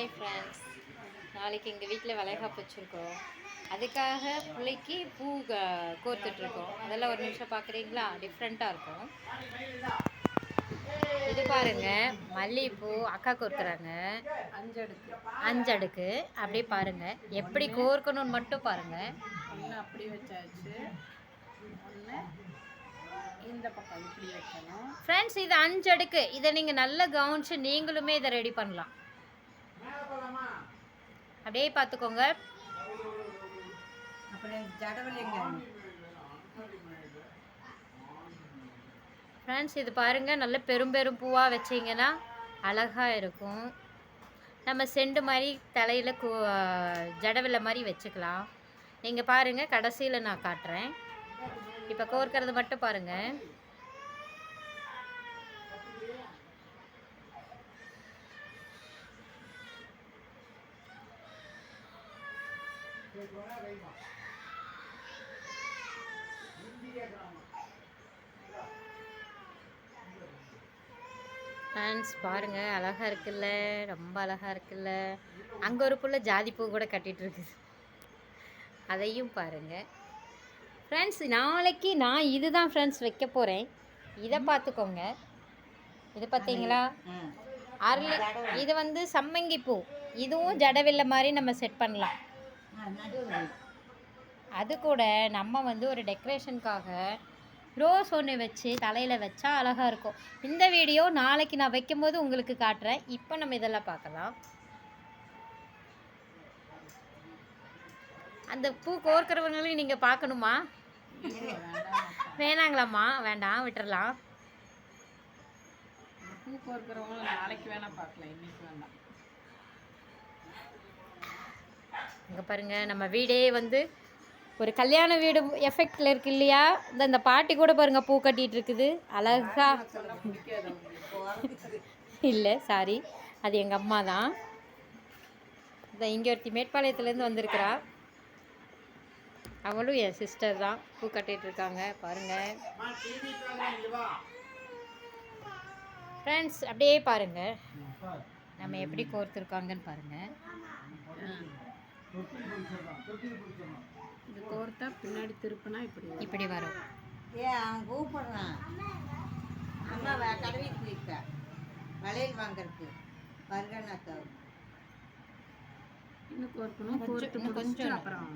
Hi friends, நாளைக்கு எங்கள் வீட்டில் வளைகாப்பு வச்சுருக்கோம். அதுக்காக பிள்ளைக்கு பூ கோர்த்துட்ருக்கோம். அதெல்லாம் ஒரு நிமிஷம் பார்க்குறீங்களா? டிஃப்ரெண்ட்டாக இருக்கும். இது பாருங்கள், மல்லிகைப்பூ அக்கா கோர்க்குறாங்க. 5 அடுக்கு அப்படியே பாருங்கள். எப்படி கோர்க்கணும்னு மட்டும் பாருங்கள். ஒன்று அப்படி வச்சாச்சு, ஒன்று இந்த பக்கம் இப்படி வைக்கணும். ஃப்ரெண்ட்ஸ், இது 5 அடுக்கு. இதை நீங்கள் நல்லா கவனிச்சு நீங்களுமே இதை ரெடி பண்ணலாம். அப்படியே பார்த்துக்கோங்க. ஃப்ரெண்ட்ஸ், இது பாருங்கள், நல்ல பெரும் பெரும் பூவாக வச்சிங்கன்னா அழகாக இருக்கும். நம்ம செண்டு மாதிரி தலையில் ஜடவில்லை மாதிரி வச்சுக்கலாம். நீங்கள் பாருங்கள், கடைசியில் நான் காட்டுறேன். இப்போ கோர்க்கிறது மட்டும் பாருங்கள். ஃப்ரெண்ட்ஸ் பாருங்கள், அழகாக இருக்குல்ல? ரொம்ப அழகாக இருக்குல்ல? அங்கே ஒரு புள்ள ஜாதி பூ கூட கட்டிகிட்டு இருக்குது, அதையும் பாருங்கள். ஃப்ரெண்ட்ஸ், நாளைக்கு நான் இதுதான் ஃப்ரெண்ட்ஸ் வைக்க போகிறேன். இதை பார்த்துக்கோங்க. இது பார்த்தீங்களா? அரளி. இது வந்து சம்மங்கி பூ. இதுவும் ஜடவில்லை மாதிரி நம்ம செட் பண்ணலாம். அது கூட நம்ம வந்து ஒரு டெக்கரேஷனுக்காக ரோஸ் ஒன்று வச்சு தலையில் வச்சா அழகாக இருக்கும். இந்த வீடியோ நாளைக்கு நான் வைக்கும்போது உங்களுக்கு காட்டுறேன். இப்போ நம்ம இதெல்லாம் பார்க்கலாம். அந்த பூ கோர்க்கிறவங்களையும் நீங்கள் பார்க்கணுமா? வேணாங்களாம்மா? வேண்டாம், விட்டுறலாம். பூ கோர்க்கிறவங்களும் நாளைக்கு வேணால் பார்க்கலாம், இன்னைக்கு வேண்டாம். இங்கே பாருங்கள், நம்ம வீடே வந்து ஒரு கல்யாண வீடு எஃபெக்டில் இருக்குது இல்லையா? இந்த பாட்டி கூட பாருங்கள் பூ கட்டிகிட்டு இருக்குது அழகா. இல்லை, சாரி, அது எங்கள் அம்மா தான். இந்த இங்கே ஒருத்தி மேட்டுப்பாளையத்துலேருந்து வந்திருக்கிறா. அவளும் என் சிஸ்டர் தான். பூ கட்டிகிட்டு இருக்காங்க பாருங்கள். ஃப்ரெண்ட்ஸ், அப்படியே பாருங்கள் நம்ம எப்படி கோர்த்துருக்காங்கன்னு பாருங்கள். இது கோர்த்தா பின்னாடி திருப்பினா இப்படி வரும். அவன் கூப்பிடுறான், அம்மா கடவுள் போயிருக்க வளையல் வாங்கறதுக்கு வருகனாக்கா. இன்னும் கோர்க்கணும், கோர்த்து கொஞ்சம் அப்புறம்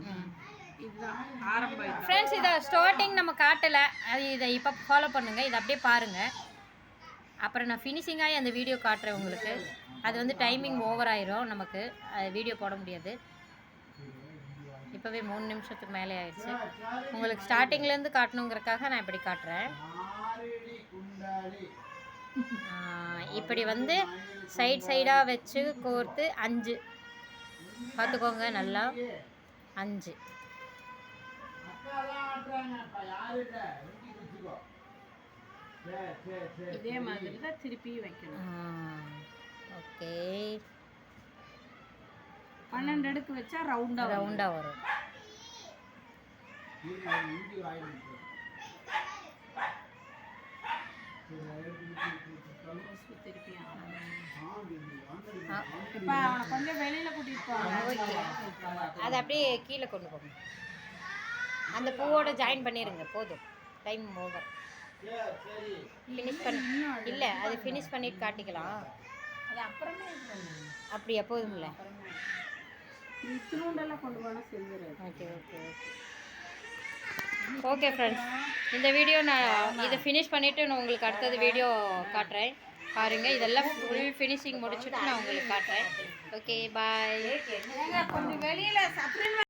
இதுதான் ஆரம்பம். ஃப்ரெண்ட்ஸ், இதை ஸ்டார்டிங் நம்ம காட்டலை, அது இதை இப்போ ஃபாலோ பண்ணுங்கள். இதை அப்படியே பாருங்கள். அப்புறம் நான் ஃபினிஷிங்காகி அந்த வீடியோ காட்டுறேன் உங்களுக்கு. அது வந்து டைமிங் ஓவர் ஆயிரும், நமக்கு வீடியோ போட முடியாது. இப்போவே 3 நிமிஷத்துக்கு மேலே ஆயிடுச்சு. உங்களுக்கு ஸ்டார்டிங்லேருந்து காட்டணுங்கிறக்காக நான் இப்படி காட்டுறேன். இப்படி வந்து சைடாக வச்சு கோர்த்து 5 பார்த்துக்கோங்க. நல்லா 5. இதே மாதிரி தான் திருப்பி வைக்கணும். ஓகே, 12 அடுக்கு வச்சா ரவுண்டாக வரும். கொஞ்சம் வெளியில கூட்டிட்டு போங்க. அதை அப்படியே கீழே கொண்டு போங்க. அந்த பூவோட ஜாயின் பண்ணிடுங்க, போதும். Time over. ஃபினிஷ் பண்ணி இல்லை, அது ஃபினிஷ் பண்ணிட்டு காட்டிக்கலாம். அது அப்புறமே அப்படி எப்போதும் இல்லை. இத்தினூண்டெல்லாம் கொண்டு போனால் செஞ்சிரு. ஓகே ஓகே ஓகே ஃப்ரெண்ட்ஸ், இந்த வீடியோ நான் இதை ஃபினிஷ் பண்ணிவிட்டு நான் உங்களுக்கு அடுத்தது வீடியோ காட்டுறேன். பாருங்கள், இதெல்லாம் ஃபுல் ஃபினிஷிங் முடிச்சுட்டு நான் உங்களுக்கு காட்டுறேன். ஓகே, பாய். கொஞ்சம் வெளியில்